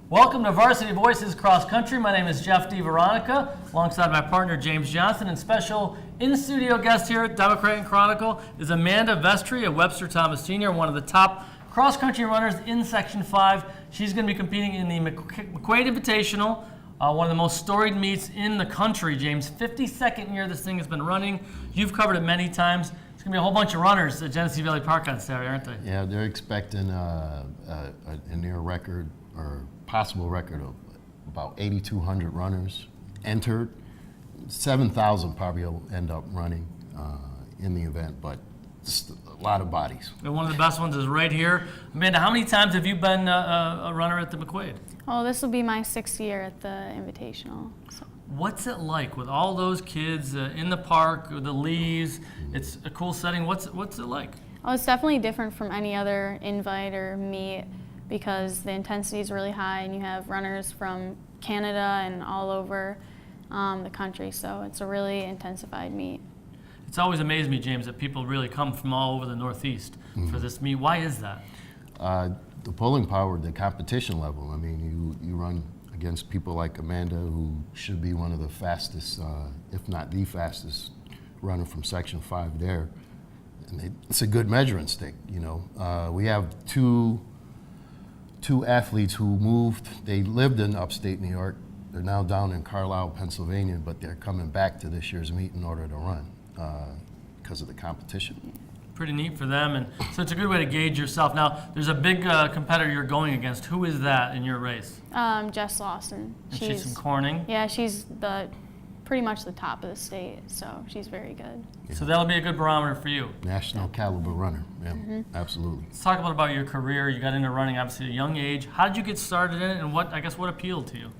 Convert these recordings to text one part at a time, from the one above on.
Welcome to Varsity Voices Cross Country. My name is Jeff DiVeronica, alongside my partner James Johnson, and special in-studio guest here at Democrat and Chronicle is Amanda Vestri, a Webster Thomas senior, one of the top cross-country runners in Section 5. She's going to be competing in the McQuaid Invitational, one of the most storied meets in the country, James. 52nd year this thing has been running. You've covered it many times. It's going to be a whole bunch of runners at Genesee Valley Park on Saturday, aren't they? Yeah, they're expecting a near record or possible record of about 8,200 runners entered. 7,000 probably will end up running in the event, but just a lot of bodies. And one of the best ones is right here. Amanda, how many times have you been a runner at the McQuaid? Oh, this will be my 6th year at the Invitational. So. What's it like with all those kids in the park, with the leaves? It's a cool setting. What's it like? Oh, it's definitely different from any other invite or meet because the intensity is really high and you have runners from Canada and all over the country, so it's a really intensified meet. It's always amazed me, James, that people really come from all over the Northeast for this meet. Why is that? The pulling power, the competition level. I mean, you run against people like Amanda, who should be one of the fastest, if not the fastest, runner from Section 5 there. And it's a good measuring stick, you know. We have two athletes who moved. They lived in upstate New York. They're now down in Carlisle, Pennsylvania, but they're coming back to this year's meet in order to run because of the competition. Pretty neat for them, and so it's a good way to gauge yourself. Now, there's a big competitor you're going against. Who is that in your race? Jess Lawson. And she's from Corning? Yeah, she's pretty much the top of the state, so she's very good. Yeah. So that'll be a good barometer for you. National caliber runner, yeah, absolutely. Let's talk about your career. You got into running obviously at a young age. How did you get started in it, and what appealed to you?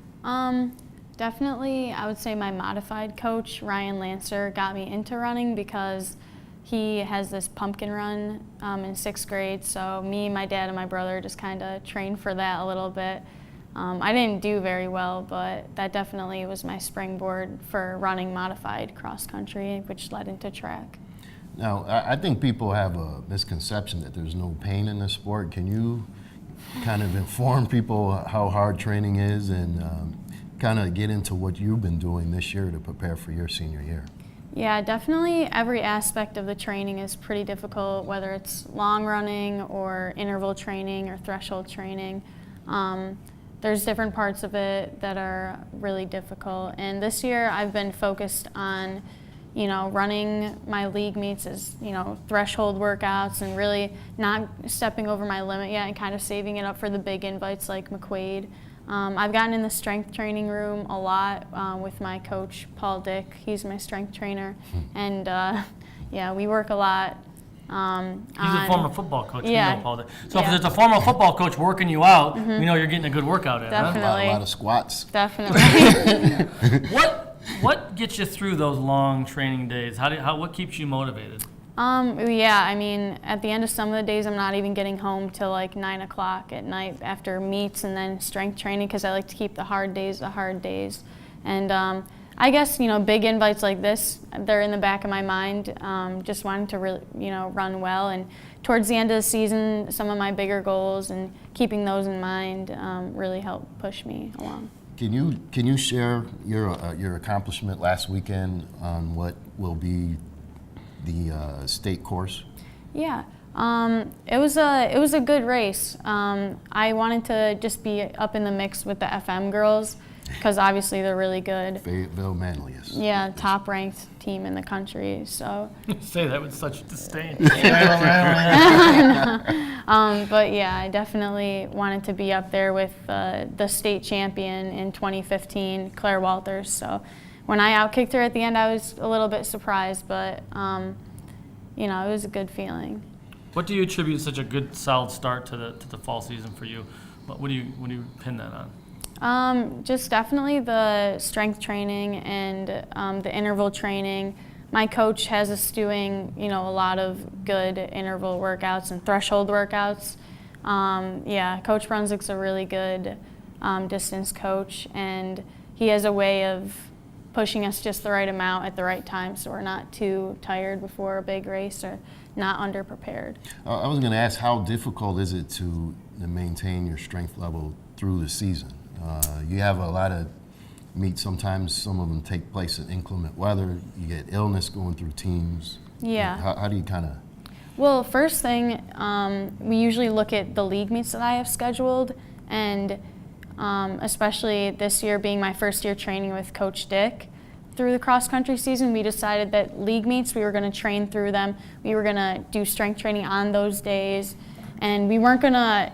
Definitely, I would say my modified coach, Ryan Lancer, got me into running because he has this pumpkin run in 6th grade, so me, my dad, and my brother just kind of trained for that a little bit. I didn't do very well, but that definitely was my springboard for running modified cross country, which led into track. Now, I think people have a misconception that there's no pain in this sport. Can you kind of inform people how hard training is and kind of get into what you've been doing this year to prepare for your senior year? Yeah, definitely every aspect of the training is pretty difficult, whether it's long running or interval training or threshold training. There's different parts of it that are really difficult. And this year I've been focused on, running my league meets as, threshold workouts and really not stepping over my limit yet and kind of saving it up for the big invites like McQuaid. I've gotten in the strength training room a lot with my coach, Paul Dick. He's my strength trainer. And yeah, we work a lot. He's a former football coach. Yeah. We know Paul Dick. So if there's a former football coach working you out, we know you're getting a good workout in. Definitely. A lot of squats. Definitely. What gets you through those long training days? What keeps you motivated? Yeah, I mean, at the end of some of the days, I'm not even getting home till like 9 o'clock at night after meets and then strength training because I like to keep the hard days. And I guess, big invites like this, they're in the back of my mind, just wanting to really, run well. And towards the end of the season, some of my bigger goals and keeping those in mind really help push me along. Can you share your accomplishment last weekend on what will be the state course? Yeah, it was a good race. I wanted to just be up in the mix with the FM girls because obviously they're really good. Fayetteville Manlius. Yeah, top ranked team in the country. So. Say that with such disdain. But yeah, I definitely wanted to be up there with the state champion in 2015, Claire Walters. So. When I outkicked her at the end, I was a little bit surprised, but it was a good feeling. What do you attribute such a good, solid start to the fall season for you? What do you pin that on? Just definitely the strength training and the interval training. My coach has us doing, a lot of good interval workouts and threshold workouts. Yeah, Coach Brunswick's a really good distance coach, and he has a way of pushing us just the right amount at the right time so we're not too tired before a big race or not underprepared. I was going to ask, how difficult is it to to maintain your strength level through the season. You have a lot of meets. Sometimes some of them take place in inclement weather. You get illness going through teams. Yeah. How do you kind of? Well, first thing, we usually look at the league meets that I have scheduled, and especially this year being my first year training with Coach Dick through the cross-country season, we decided that league meets, we were going to train through them. We were going to do strength training on those days, and we weren't going to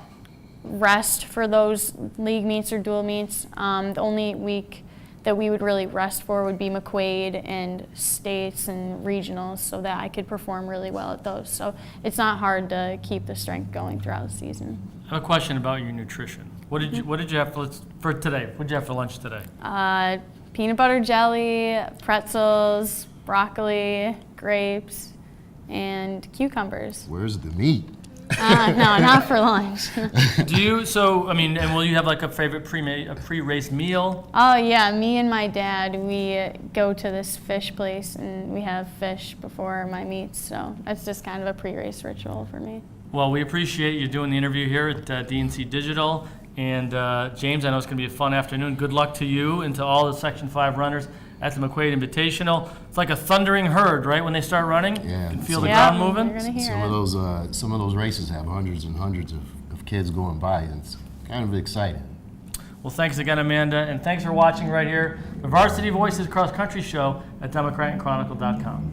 rest for those league meets or dual meets. The only week that we would really rest for would be McQuaid and states and regionals, so that I could perform really well at those. So it's not hard to keep the strength going throughout the season. I have a question about your nutrition. What did you have for today? What did you have for lunch today? Peanut butter jelly, pretzels, broccoli, grapes, and cucumbers. Where's the meat? No, not for lunch. Do you, so, I mean, and will you have like a favorite pre-race meal? Oh yeah, me and my dad, we go to this fish place and we have fish before my meets, so that's just kind of a pre-race ritual for me. Well, we appreciate you doing the interview here at DNC Digital. And James, I know it's going to be a fun afternoon. Good luck to you and to all the Section 5 runners at the McQuaid Invitational. It's like a thundering herd, right, when they start running? Yeah. You can feel the Yeah, ground moving. you're gonna hear Some of those races have hundreds and hundreds of kids going by, and it's kind of exciting. Well, thanks again, Amanda, and thanks for watching right here, the Varsity Voices Cross Country Show at DemocratandChronicle.com.